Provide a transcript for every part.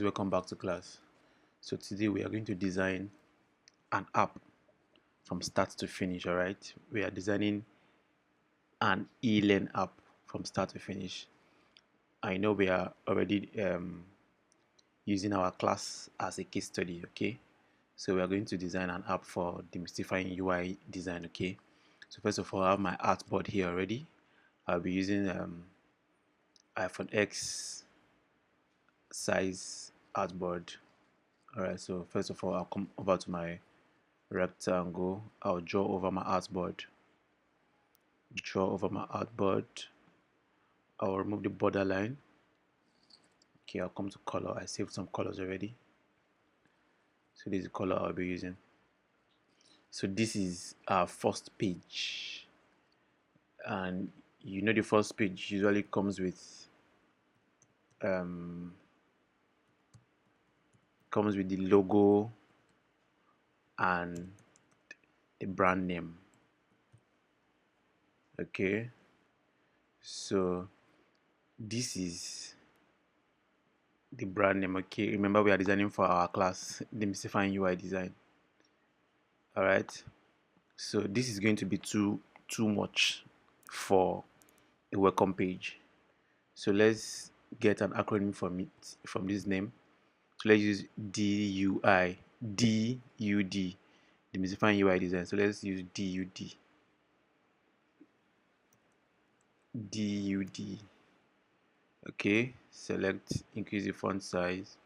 Welcome back to class. So today we are going to design an app from start to finish. All right, we are designing an e-learn app from start to finish. I know we are already using our class as a case study. Okay, so we are going to design an app for demystifying UI design. Okay, so first of all, I have my artboard here already. I'll be using iPhone X size artboard. All right, so first of all, I'll come over to my rectangle. I'll draw over my artboard. I'll remove the borderline. Okay, I'll come to color. I saved some colors already, so this is the color I'll be using. So this is our first page, and you know the first page usually comes with the logo and the brand name. Okay, so this is the brand name. Okay, remember we are designing for our class, demystifying UI design. All right, so this is going to be too much for a welcome page, so let's get an acronym from this name. So let's use DUI, DUD, demystifying UI design. So let's use DUD. Okay, select increase the font size.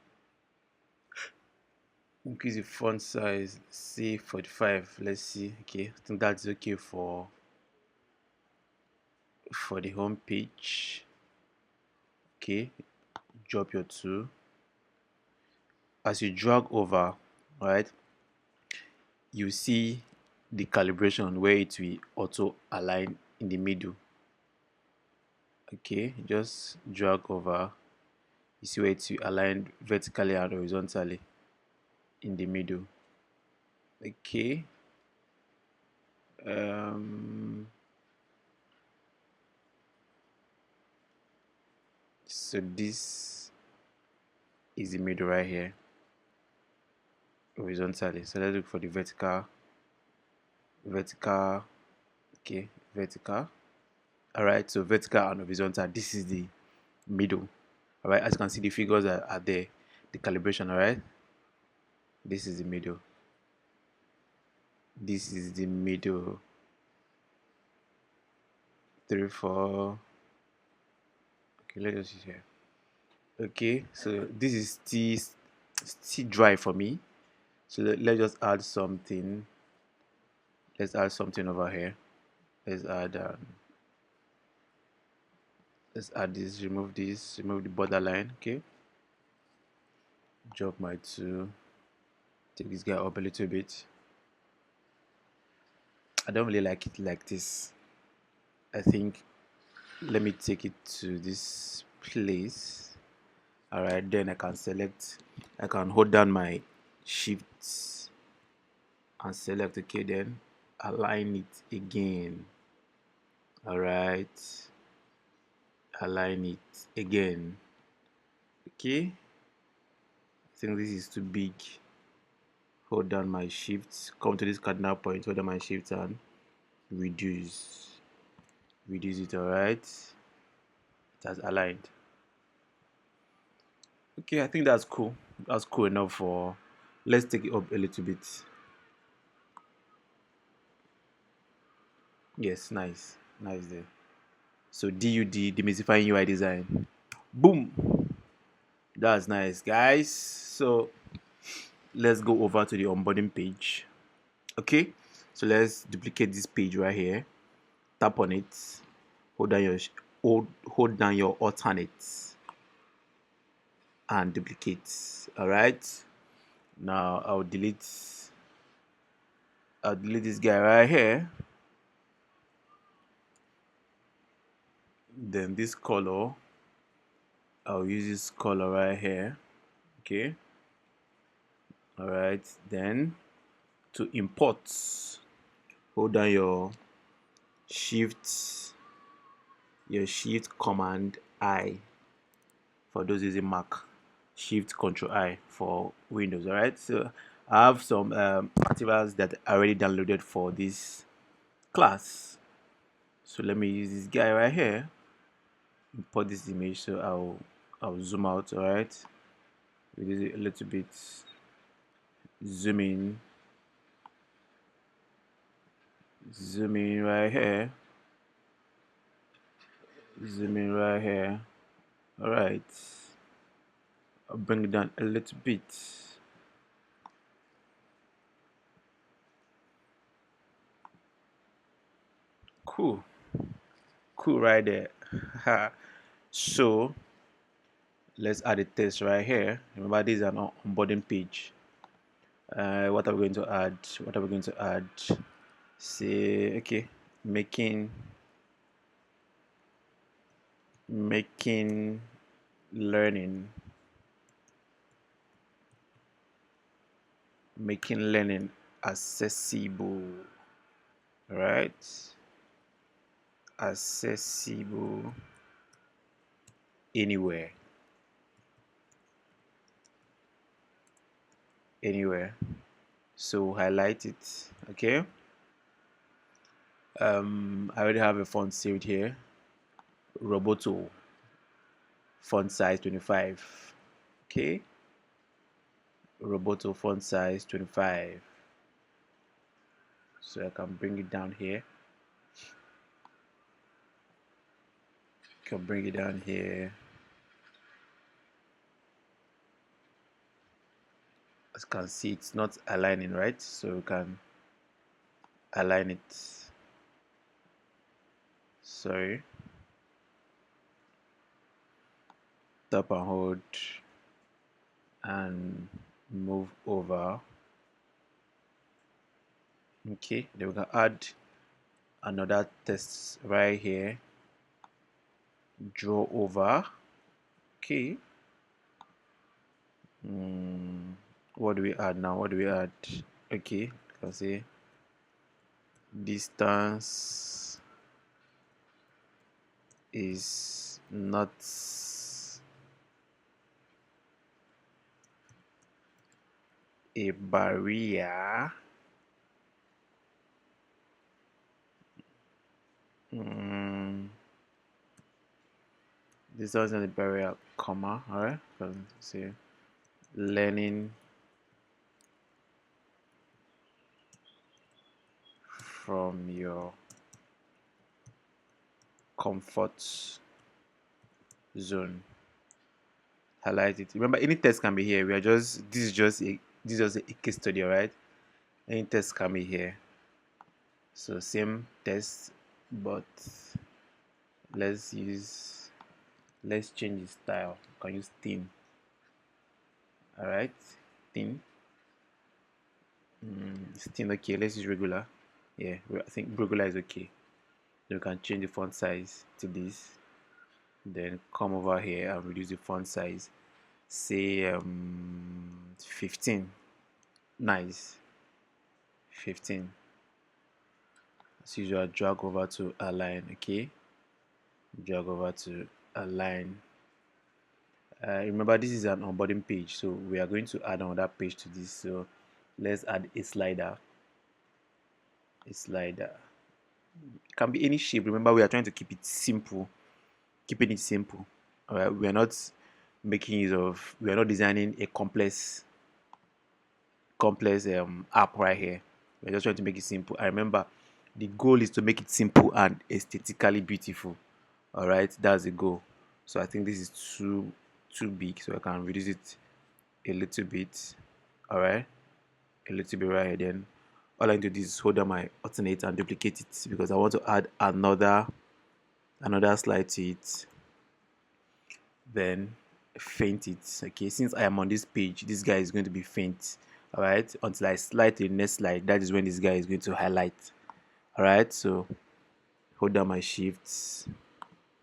Say 45. Let's see. Okay, I think that's okay for the home page. Okay, drop your 2. As you drag over, right, you see the calibration where it will auto align in the middle. Okay, just drag over. You see where it will align vertically and horizontally in the middle. Okay. So this is the middle right here, horizontally. So let's look for the vertical. Okay, vertical. All right, so vertical and horizontal. This is the middle. All right, as you can see, the figures are there. The calibration. All right, this is the middle. This is the middle. 3, 4. Okay, let's just use here. Okay, so this is still dry for me. So let's just add something. Let's add something over here. Let's add this. Remove this. Remove the borderline. Okay. Drop my 2. Take this guy up a little bit. I don't really like it like this. I think let me take it to this place. All right, then I can hold down my shift and select. Okay, then align it again. All right, align it again. Okay, I think this is too big. Hold down my shift, come to this cardinal point, hold down my shift and reduce it. All right, it has aligned. Okay, I think that's cool. That's cool enough for. Let's take it up a little bit. Yes, nice there. So DUD, demystifying UI design. Boom. That's nice, guys. So let's go over to the onboarding page. Okay, so let's duplicate this page right here. Tap on it. Hold down your alternates and duplicate. All right. Now I'll delete this guy right here. Then this color, I'll use this color right here. Okay. All right. Then to import, hold down your shift command I for those using Mac. Shift Control I for Windows. All right, so I have some materials that I already downloaded for this class. So let me use this guy right here, import this image. So I'll zoom out. All right, reduce it a little bit, zoom in right here, zoom in right here. All right, I'll bring it down a little bit. Cool, cool right there. So let's add a test right here. Remember, this is an onboarding page. What are we going to add? What are we going to add? Say, okay, making learning accessible, right? Accessible anywhere. So highlight it. Okay. I already have a font saved here. Roboto, font size 25. Okay. Roboto, font size 25. So I can bring it down here. Can bring it down here. As you can see, it's not aligning, right? So we can align it. Sorry. Tap and hold and move over. Okay, then we can add another text right here. Draw over. Okay. What do we add now? What do we add? Okay, you can say distance is not a barrier. Distance is not a barrier, comma. All right, can say learning from your comfort zone. Highlight it. Remember, any text can be here. We are just this is just a case study, right? Any text can be here. So same text, but let's change the style. Can use thin. All right, thin. It's thin. Okay, let's use regular. Yeah, I think regular is okay. Then we can change the font size to this. Then come over here and reduce the font size. Say 15. Nice. 15. As usual, drag over to align. Okay, drag over to align. Remember, this is an onboarding page, so we are going to add another page to this. So let's add a slider. It can be any shape. Remember, we are trying to keep it simple. Keeping it simple. All right, we are not designing a complex app right here. We're just trying to make it simple. I remember the goal is to make it simple and aesthetically beautiful. All right, that's the goal. So I think this is too big, so I can reduce it a little bit. All right, a little bit right here. Then all I need to do is hold down my alternate and duplicate it because I want to add another slide to it. Then faint it. Okay, since I am on this page, this guy is going to be faint. All right, until I slide to the next slide, that is when this guy is going to highlight. All right, so hold down my shifts,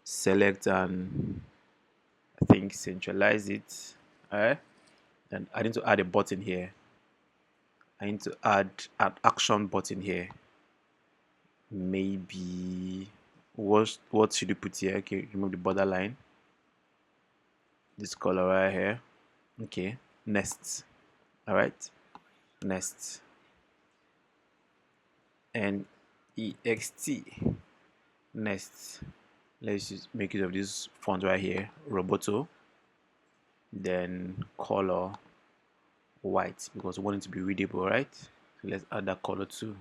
select, and I think centralize it. All right, and I need to add a button here. I need to add an action button here. Maybe what should you put here? Okay, remove the borderline. This color right here. Okay, next. All right, next. Next. Next, let's just make use of this font right here, Roboto. Then color white because we want it to be readable, right? So let's add that color to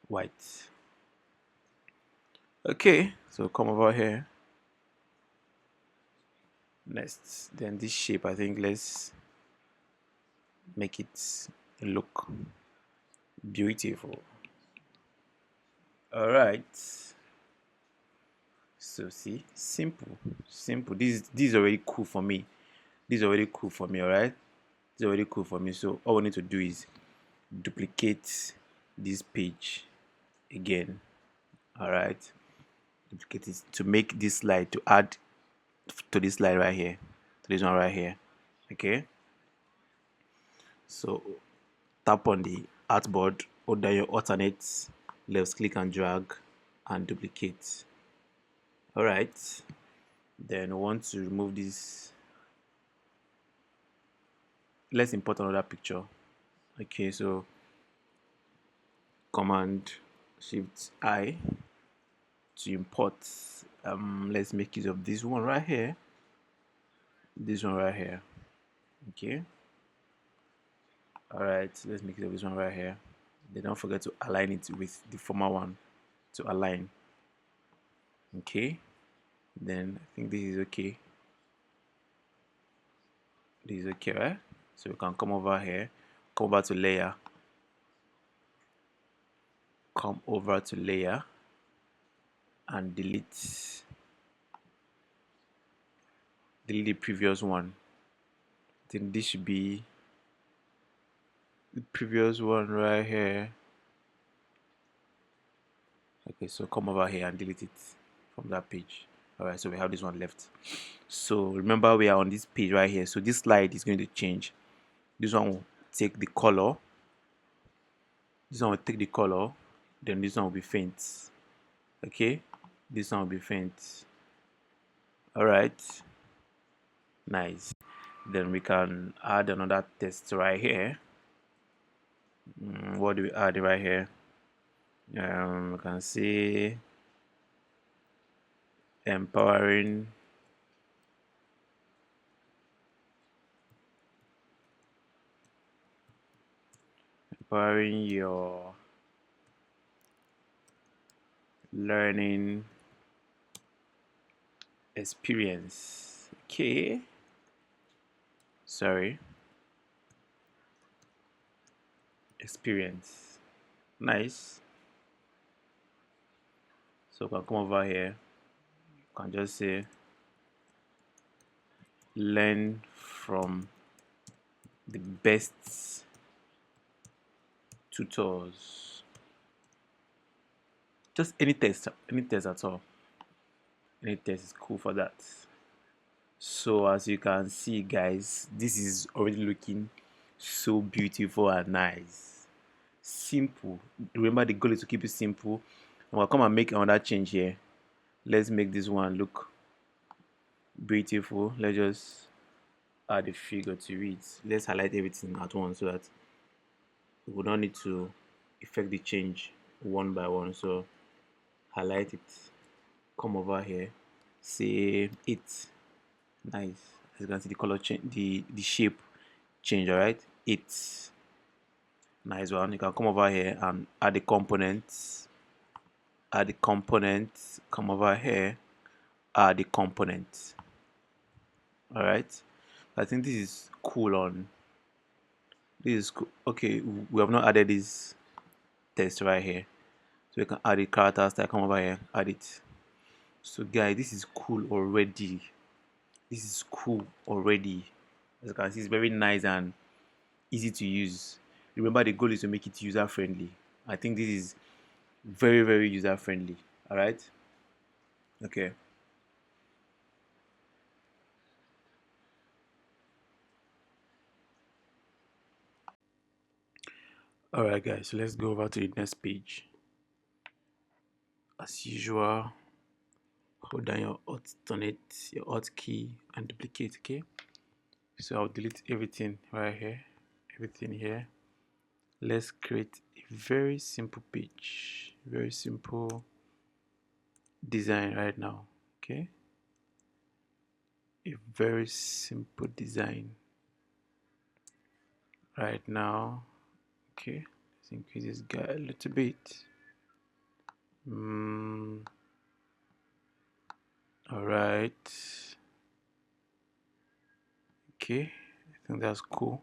white. Okay, so come over here. Next, then this shape, I think let's make it look beautiful. All right. So see, simple. This is already cool for me. This is already cool for me. All right. This is already cool for me. So all we need to do is duplicate this page again. All right. Duplicate it to make this slide to add to this slide right here, to this one right here. Okay. So tap on the artboard, hold down your alternate, left click and drag and duplicate. All right. Then we want to remove this. Let's import another picture. Okay, so Command Shift I to import. Let's make use of this one right here. This one right here. Okay. All right, let's make use of this one right here. Then don't forget to align it with the former one to align. Okay. Then I think this is okay. This is okay, right? So we can come over here, come over to layer, come over to layer and delete the previous one. I think this should be the previous one right here. Okay, so come over here and delete it from that page. All right, so we have this one left. So remember we are on this page right here. So this slide is going to change. This one will take the color. This one will take the color. Then this one will be faint. Okay, this one will be faint. All right, nice. Then we can add another text right here. What do we add right here? We can see empowering your learning experience. Okay, sorry, experience. Nice. So we can come over here, you can just say learn from the best tutors. Just any text at all. Any text is cool for that. So as you can see guys, this is already looking so beautiful and nice. Simple. Remember the goal is to keep it simple. And we'll come and make another change here. Let's make this one look beautiful. Let's just add a figure to it. Let's highlight everything at once so that we don't need to effect the change one by one. So highlight it, come over here, say it. Nice. As you can see the color change, the shape change. All right, it's nice one. You can come over here and add the components, come over here, add the components. All right, I think this is cool. This is cool. Okay, we have not added this text right here, so we can add the character style. Come over here, add it. So guys, this is cool already. This is cool already. As you can see, it's very nice and easy to use. Remember the goal is to make it user friendly. I think this is very user friendly. All right, okay. All right guys, so let's go over to the next page. As usual, hold down your alt key and duplicate. Okay, So I'll delete everything right here, everything here. Let's create a very simple page, very simple design right now. Okay, a very simple design right now. Okay, let's increase this guy a little bit. All right. Okay, I think that's cool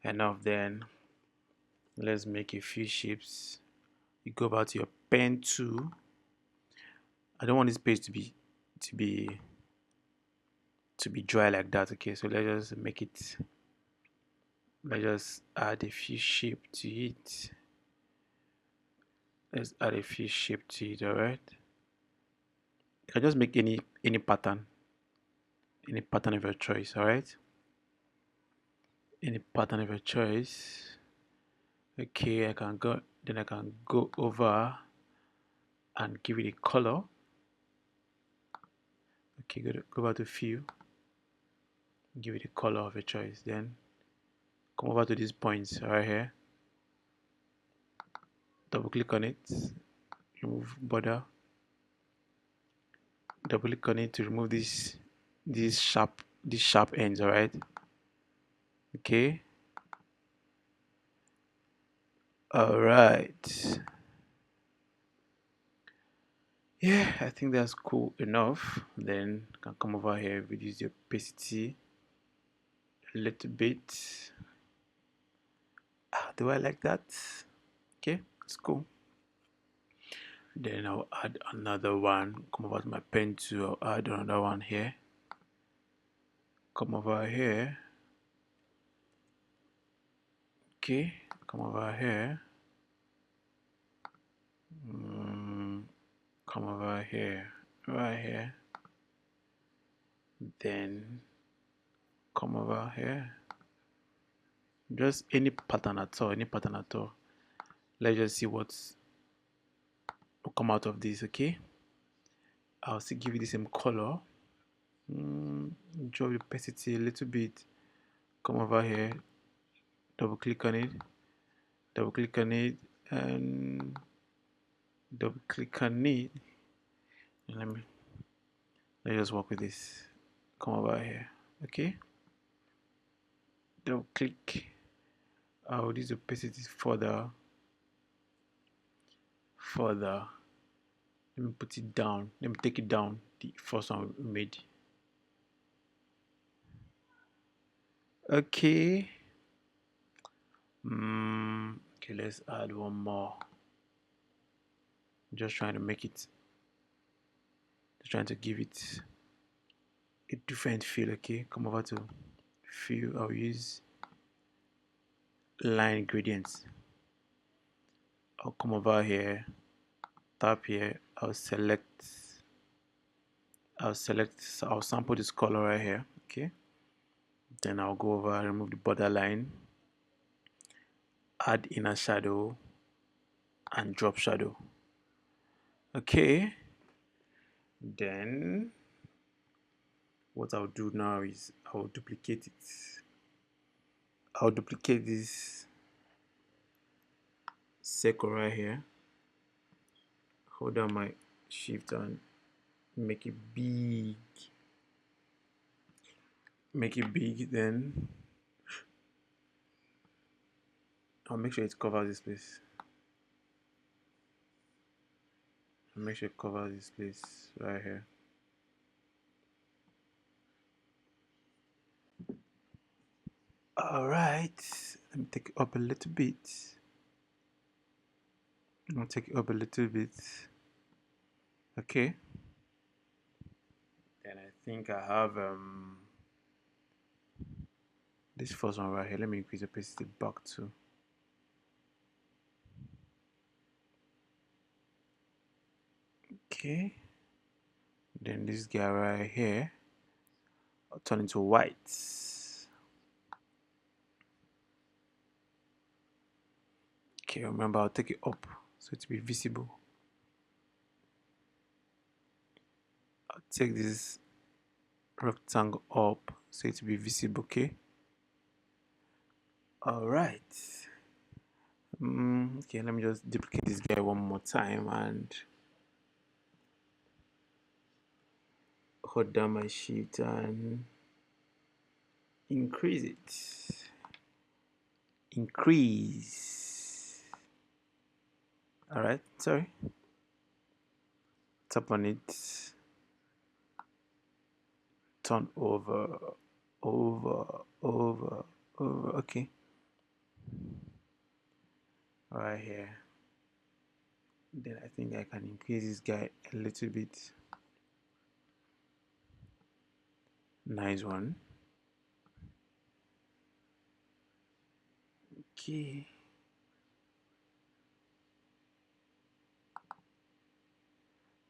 enough. Then let's make a few shapes. You go back to your pen tool. I don't want this page to be dry like that. Okay, so let's just make it, let's just add a few shape to it. Let's add a few shape to it. All right, you can just make any pattern of your choice. All right, any pattern of your choice. Okay, I can go over and give it a color. Okay, go back to fill, give it a color of your choice. Then come over to these points right here, double click on it, remove border, double click on it to remove these sharp ends. All right, okay, all right, yeah, I think that's cool enough. Then you can come over here, reduce the opacity a little bit. Do I like that? Okay, it's cool. Then I'll add another one. Come over to my pen tool, I'll add another one here. Come over here. Okay, come over here. Come over here, right here. Then come over here. Just any pattern at all, Let's just see what will come out of this. Okay, I'll still give it the same color. Drop the opacity a little bit. Come over here, double click on it, and double click on it. And let's just work with this. Come over here. Okay, double click. I'll use the opacity further. Let me put it down. Let me take it down. The first one we made. Okay. Okay, let's add one more. Just trying to make it. Just trying to give it a different feel. Okay, come over to feel. I'll use line gradients. I'll come over here, tap here. I'll sample this color right here. Okay, then I'll go over, remove the borderline, add inner shadow, and drop shadow. Okay, then what I'll do now is I'll duplicate it. I'll duplicate this circle right here, hold down my shift and make it big, then I'll make sure it covers this place. Make sure it covers this place right here. All right, let me take it up a little bit. I'll take it up a little bit. Okay, then I think I have this first one right here. Let me increase the opacity back to. Okay, then this guy right here, I'll turn into white. Okay, remember I'll take it up so it will be visible. I'll take this rectangle up so it will be visible. Okay. All right. Okay, let me just duplicate this guy one more time and hold down my shift and increase it. Increase. All right, sorry. Tap on it. Turn over, over. Okay. Right here. Then I think I can increase this guy a little bit. Nice one. Okay.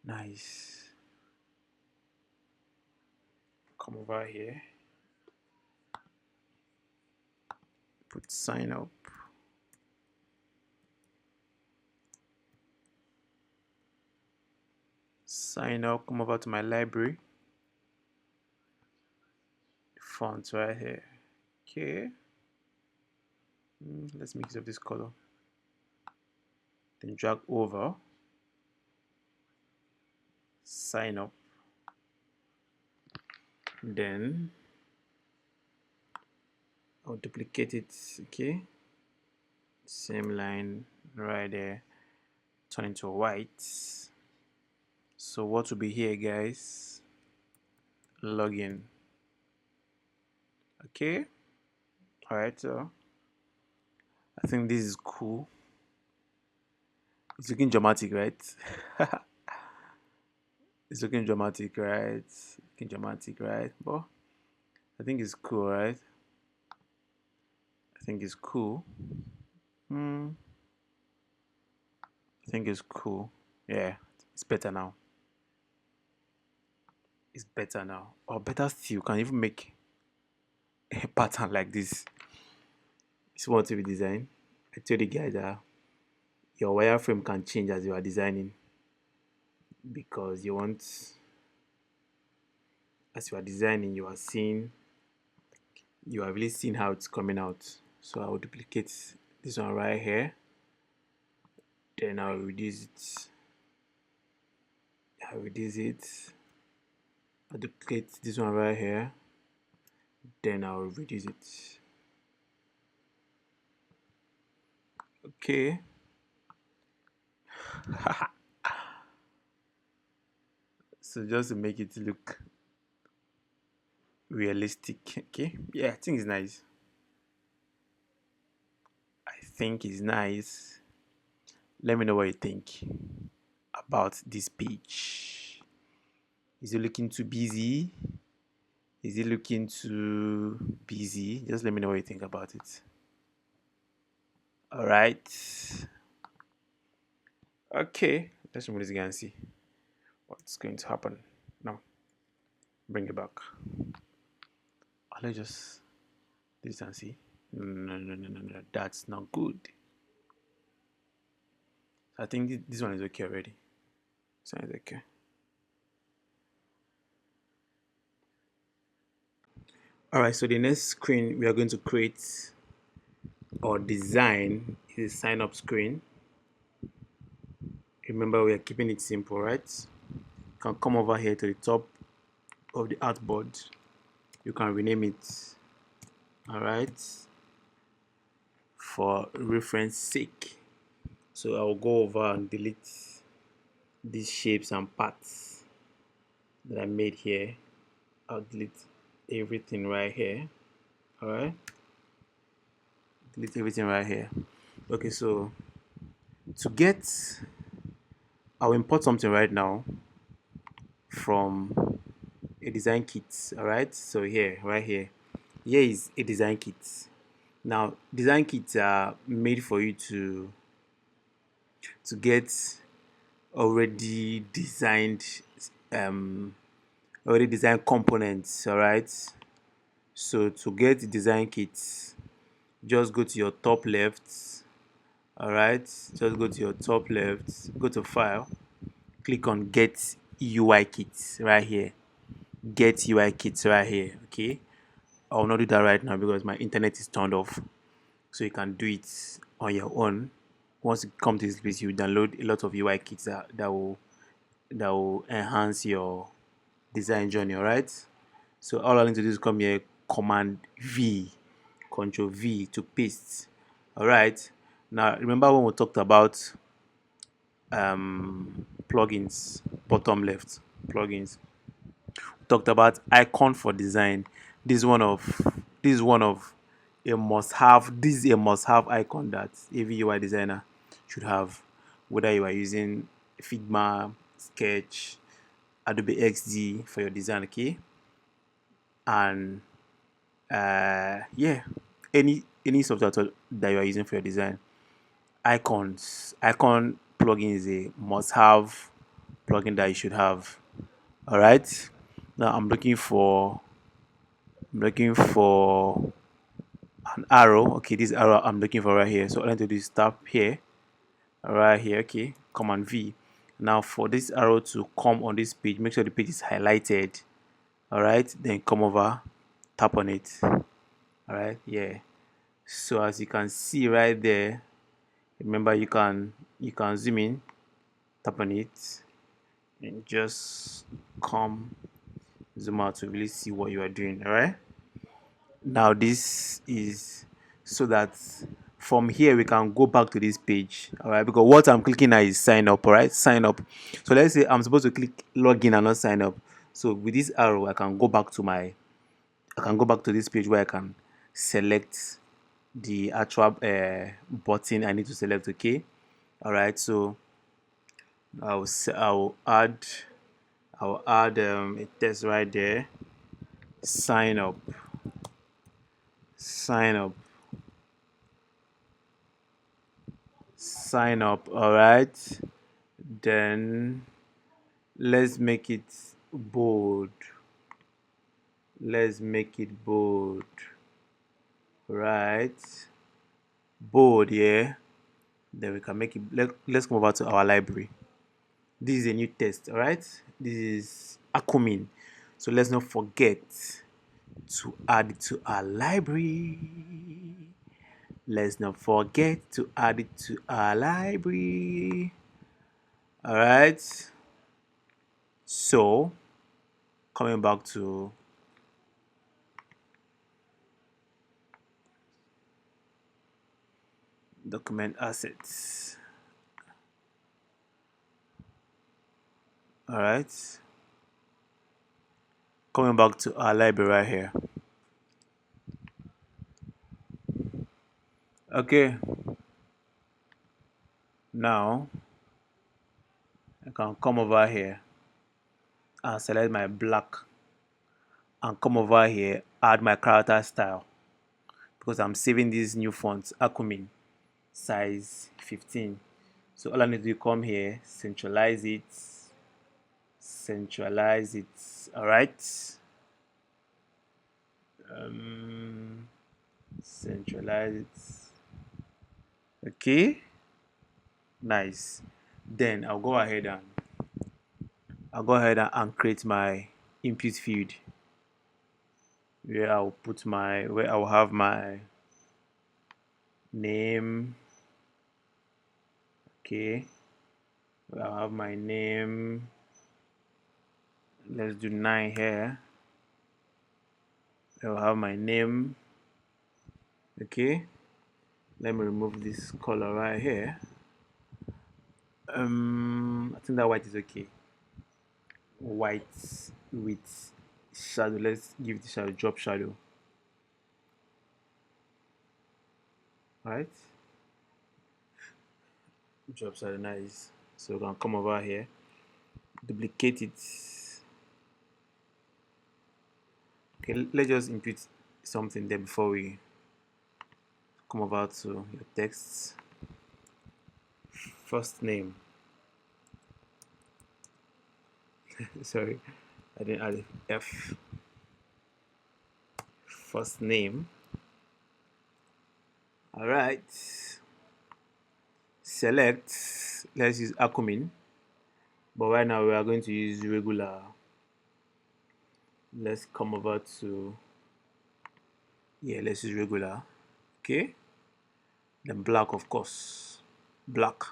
Nice. Come over here. Put sign up. Sign up. Come over to my library. Font right here. Okay. Let's mix up this color. Then drag over. Sign up. Then I'll duplicate it. Okay. Same line right there. Turn into white. So what will be here, guys? Login. Okay. All right. So I think this is cool. It's looking dramatic, right? It's looking dramatic, right? Looking dramatic, right? But I think it's cool, right? I think it's cool. I think it's cool. Yeah, it's better now. It's better now. Or better still, you can even make a pattern like this. It's what to be designed. I told you guys that your wireframe can change as you are designing, because you want, as you are designing, you are really seeing how it's coming out. So I will duplicate this one right here, then I'll reduce it. I'll duplicate this one right here, then I'll reduce it. Okay. So just to make it look realistic. Okay, yeah, I think it's nice. Let me know what you think about this page. Is it looking too busy? Is it looking too busy? Just let me know what you think about it. All right. Okay, let's remove this guy and see what's going to happen. No, bring it back. Let's just do this and see. No, that's not good. I think this one is okay already. This one is okay. All right, so the next screen we are going to create or design is a sign up screen. Remember, we are keeping it simple, right? You can come over here to the top of the artboard. You can rename it. All right, for reference sake. So I will go over and delete these shapes and parts that I made here. I'll delete everything right here. All right, delete everything right here. Okay, so to get, I'll import something right now from a design kit. All right, so right here is a design kit. Now design kits are made for you to get already designed components. All right, so to get the design kits, just go to your top left. All right, just go to your top left, go to file, click on get UI kits right here. Get UI kits right here. Okay, I will not do that right now because my internet is turned off. So you can do it on your own. Once you come to this place, you download a lot of UI kits that will enhance your design journey. All right. So all I need to do is come here, Command V, Control V to paste. All right. Now remember when we talked about plugins, bottom left plugins. We talked about icon for design. This is one of this is one of a must-have. This is a must-have icon that every UI designer should have, whether you are using Figma, Sketch, Adobe XD for your design, okay? And yeah, any software that you are using for your design, icon plugin is a must-have plugin that you should have. All right. Now I'm looking for an arrow. Okay, this arrow I'm looking for right here. So all I need to do is tap here, right here. Okay, Command V. Now for this arrow to come on this page, make sure the page is highlighted. All right, then come over, tap on it. All right, yeah. So as you can see right there, remember you can zoom in, tap on it, and just come zoom out to really see what you are doing. All right. Now this is so that from here we can go back to this page. All right, because what I'm clicking now is sign up. All right, sign up. So let's say I'm supposed to click login and not sign up. So with this arrow I can go back to this page where I can select the actual button I need to select. Okay. All right, so I'll add a text right there. Sign up. Sign up. Sign up. All right. Then let's make it bold. Let's make it bold. Right. Bold, yeah. Then we can make it. Let's come over to our library. This is a new test. All right. This is Akumin. So let's not forget to add it to our library. Let's not forget to add it to our library. All right. So coming back to document assets. All right. Coming back to our library right here. Okay. Now I can come over here and select my black and come over here, add my character style because I'm saving these new fonts, Akumin, size 15. So all I need to do come here, centralize it, all right. Centralize it. Okay, nice. Then I'll go ahead and create my input field where I'll have my name. Okay, where I'll have my name. Let's do 9 here. I'll have my name. Okay, let me remove this color right here. I think that white is okay. White with shadow. Let's give the shadow, drop shadow. All right, drop shadow, nice. So we can come over here, duplicate it. Okay, let's just input something there before we come over to your text. First name. Sorry, I didn't add F. First name. All right. Select. Let's use Akumin, but right now we are going to use regular. Let's come over to Yeah, let's use regular. Okay, then black, of course, black.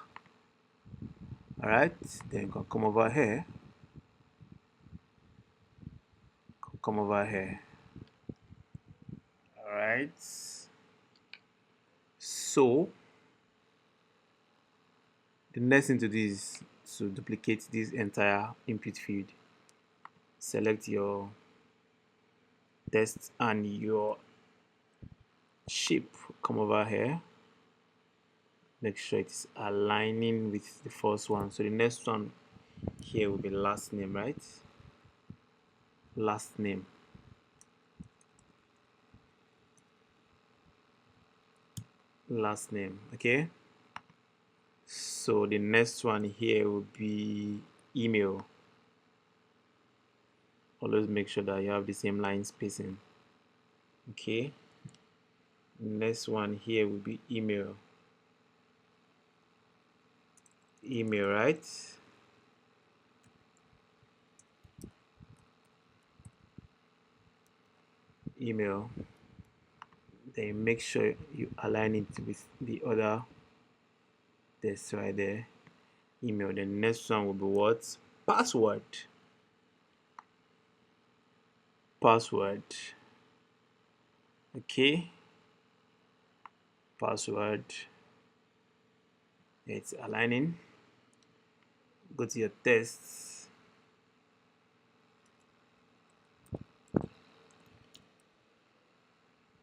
All right, then you can come over here, come over here. All right, so the next thing to do is to duplicate this entire input field. Select your text and your shape, come over here, make sure it's aligning with the first one. So the next one here will be last name, right? Last name. Last name. Okay, so the next one here will be email. Always make sure that you have the same line spacing. Okay, next one here will be email. Email, right? Email. Then make sure you align it with the other text right there. Email. The next one will be what? Password. Password. Okay, password. It's aligning. Go to your tests.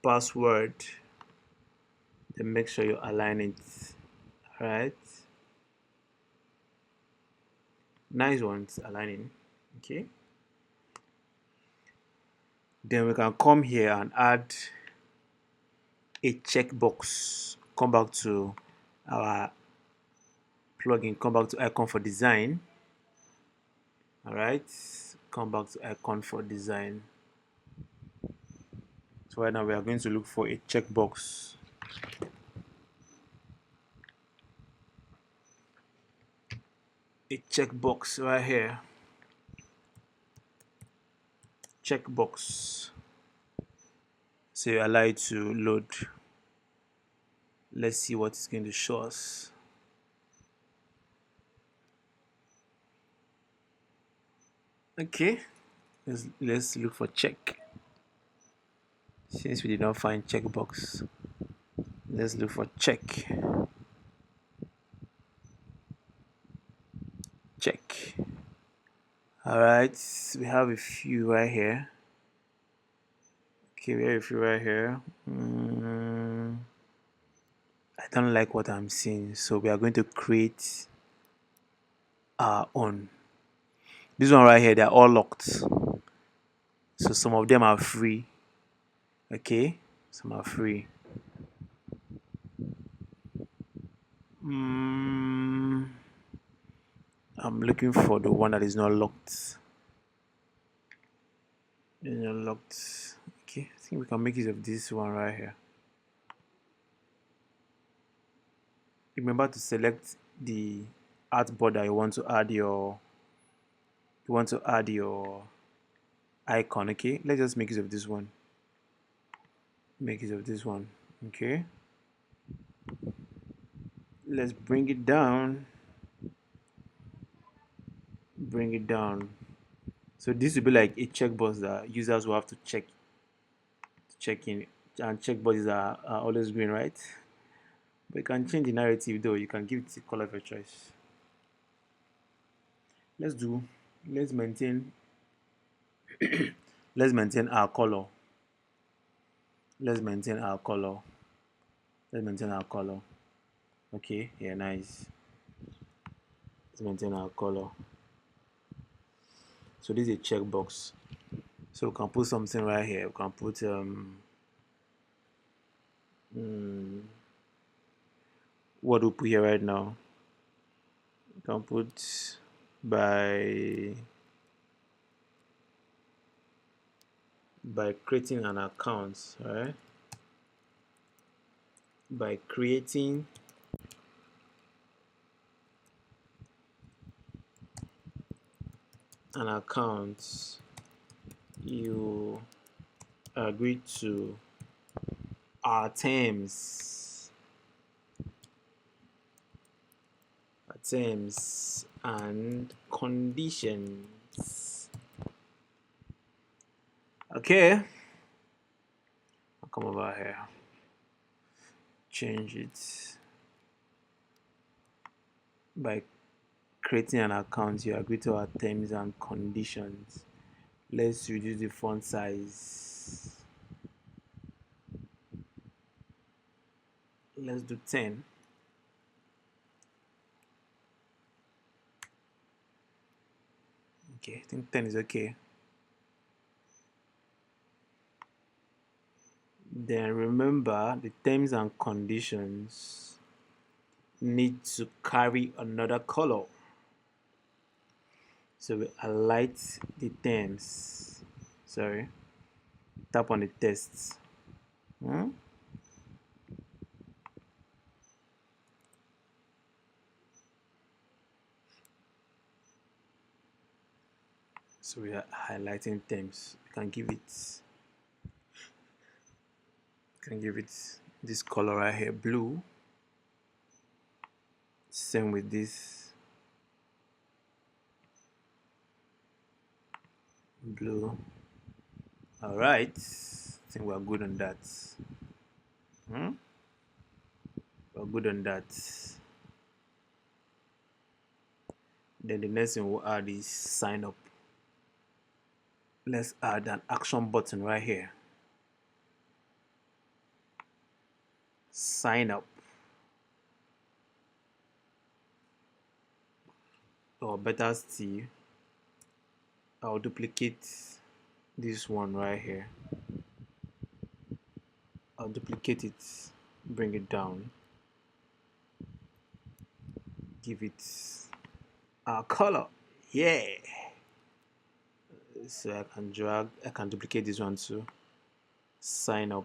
Password. Then make sure you align it. Alright. Nice ones aligning. Okay. Then we can come here and add a checkbox. Come back to our plugin, come back to icon for design. Alright, come back to icon for design. So right now we are going to look for a checkbox. A checkbox right here. Checkbox. So you allow it to load. Let's see what it's going to show us. Okay, let's look for check. Since we did not find checkbox, let's look for check. Check. Alright, we have a few right here. Okay, we have a few right here. I don't like what I'm seeing, so we are going to create our own. This one right here, they're all locked. So some of them are free. Okay, some are free. I'm looking for the one that is not locked. It's not locked. Okay, I think we can make use of this one right here. Remember to select the art border you want to add your icon. Okay, let's just make use of this one. Make use of this one. Okay, let's bring it down. Bring it down. So this will be like a checkbox that users will have to check in, and checkboxes are always green, right? But you can change the narrative though. You can give it the color of your choice. Let's maintain let's maintain our color. Let's maintain our color. Let's maintain our color. Okay, yeah, nice. Let's maintain our color. So this is a checkbox. So we can put something right here. We can put what do we put here right now? We can put by creating an account, right? By creating an account, you agree to our terms and conditions. Okay, I'll come over here, change it by creating an account. You agree to our terms and conditions. Let's reduce the font size. Let's do 10. Okay, I think 10 is okay. Then remember, the terms and conditions need to carry another color. So we highlight the terms. Sorry. Tap on the tests. So we are highlighting terms. You can give it this color right here, blue. Same with this blue. All right, I think we're good on that. We're good on that. Then the next thing we'll add is sign up. Let's add an action button right here. Sign up. Or better still, I'll duplicate this one right here. I'll duplicate it, bring it down, give it a color. Yeah. So I can duplicate this one too. Sign up.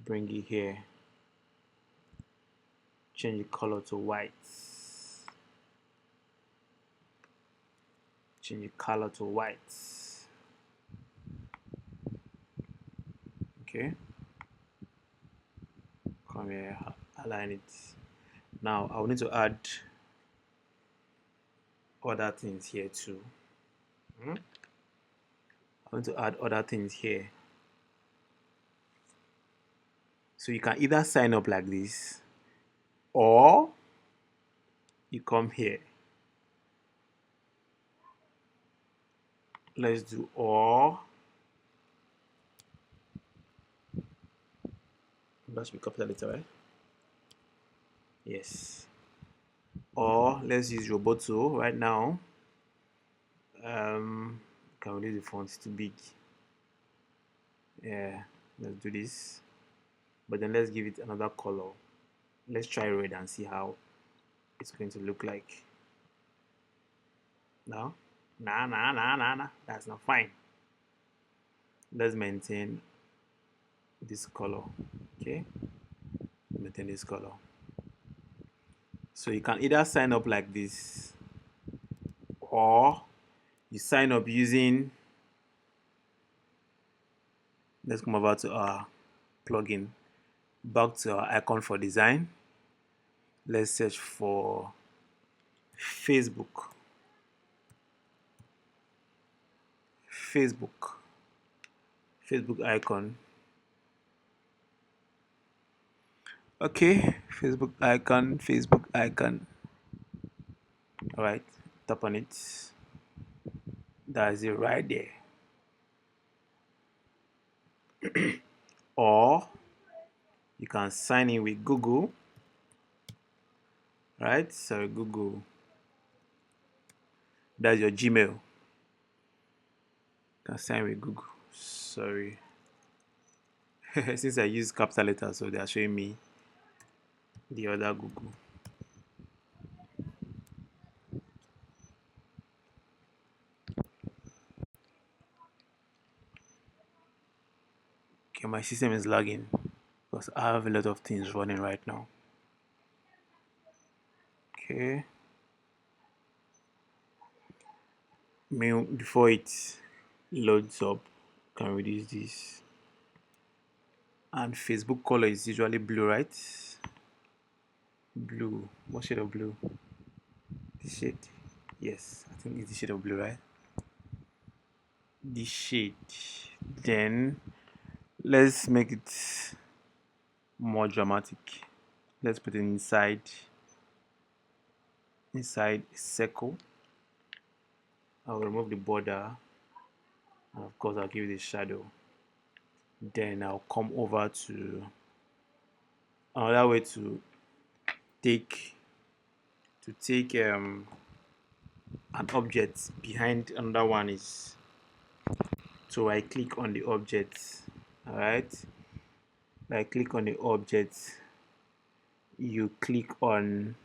Bring it here. Change the color to white. Change the color to white. Okay. Come here, align it. Now I will need to add other things here too. I want to add other things here. So you can either sign up like this, or you come here. Let's do or. That should be capital letter, right? Yes. Or let's use Roboto right now. Can we leave the font too big? Yeah, let's do this. But then let's give it another color. Let's try red and see how it's going to look like. No? Nah. That's not fine. Let's maintain this color. Okay? Maintain this color. So you can either sign up like this, or you sign up using, let's come over to our plugin, back to our icon for design. Let's search for Facebook. Facebook icon. Okay, Facebook icon. All right, tap on it. That's it right there. Or you can sign in with Google. Right? Sorry, Google. That's your Gmail. You can sign with Google. Sorry. Since I use capital letters, so they are showing me the other Google. Okay, my system is lagging because I have a lot of things running right now. Okay. Before it loads up, can reduce this. And Facebook color is usually blue, right? Blue. What shade of blue? This shade. Yes, I think it's the shade of blue, right? This shade. Then let's make it more dramatic. Let's put it inside a circle. I'll remove the border, and of course I'll give it a shadow. Then I'll come over to another way to take an object behind another one is to right click on the object. All right, right click on the object, you click on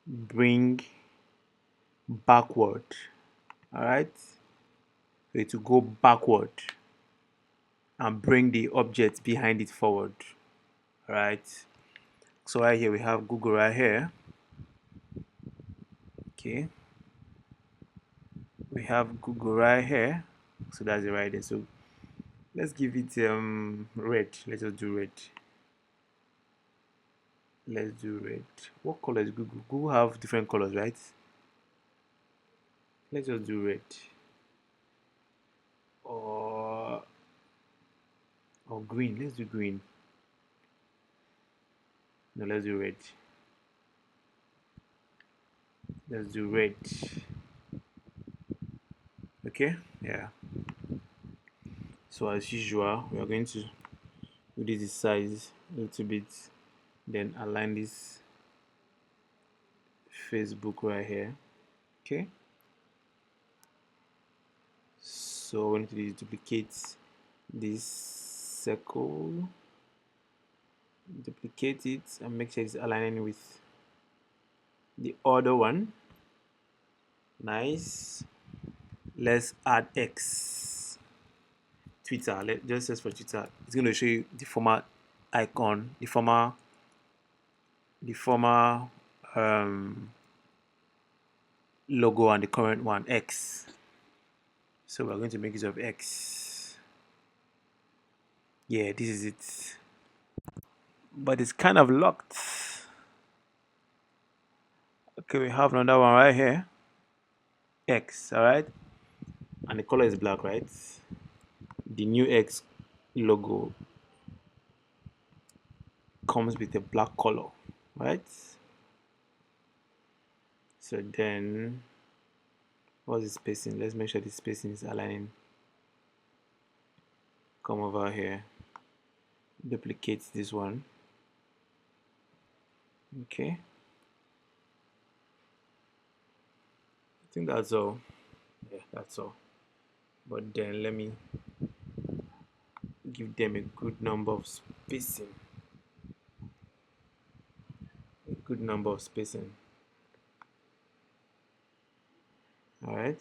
bring backward. All right, so to go backward and bring the object behind it forward. All right, so right here we have Google right here. Okay, we have Google right here, so that's the right there. So let's give it red. Let's just do red. Let's do red. What color is Google? Google have different colors, right? Let's just do red. Or green. Let's do green. No, let's do red. Let's do red. Okay, yeah. So as usual, we are going to reduce the size a little bit, then align this Facebook right here. Okay, so we need to duplicate this circle, duplicate it, and make sure it's aligning with the other one. Nice. Let's add X. Twitter. Let's just search for Twitter. It's going to show you the former icon, the former logo, and the current one, X. So we're going to make use of X. Yeah, this is it. But it's kind of locked. Okay, we have another one right here. X, alright? And the color is black, right? The new X logo comes with a black color, right? So then what's the spacing? Let's make sure the spacing is aligning. Come over here, duplicate this one. Okay, I think that's all. Yeah, that's all. But then let me give them a good number of spacing. A good number of spacing. Alright.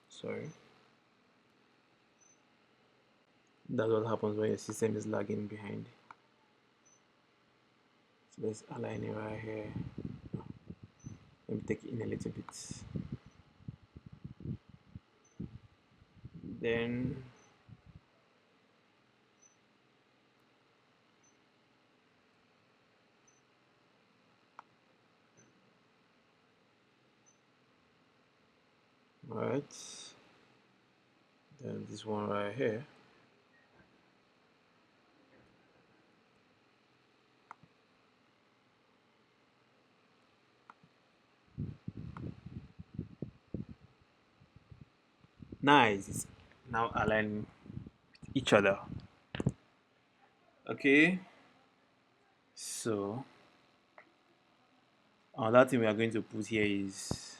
Sorry. That's what happens when your system is lagging behind. So let's align it right here. Let me take it in a little bit. Then alright. Then this one right here. Nice. It's now aligning each other. Okay. So another thing we are going to put here is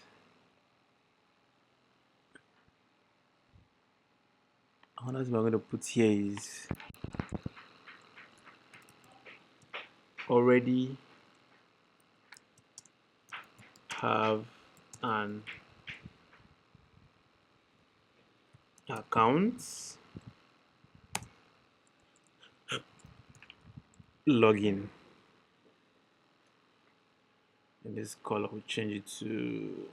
already have an account login, and this color we change it to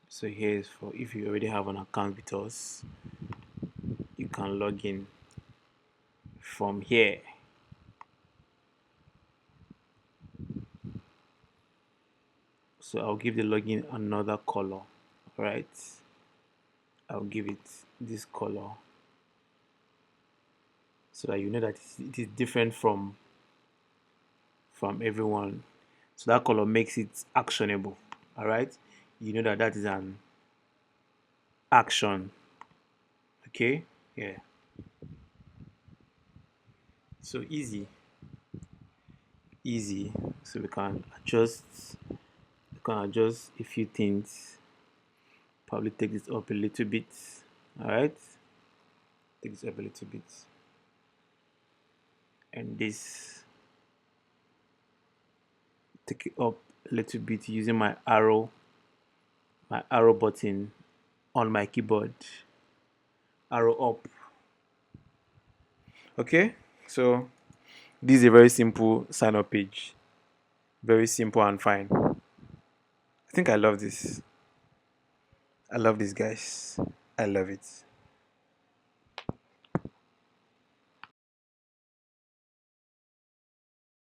so here is for if you already have an account with us, you can log in from here. So I'll give the login another color. Right, I'll give it this color so that you know that it is different from everyone. So that color makes it actionable. All right, you know that that is an action. Okay, yeah. So easy. So we can adjust a few things. Probably take this up a little bit. All right, take this up a little bit, and this take it up a little bit using my arrow button on my keyboard. Arrow up. Okay, so this is a very simple sign up page. Very simple and fine. I think I love this. I love this, guys. I love it.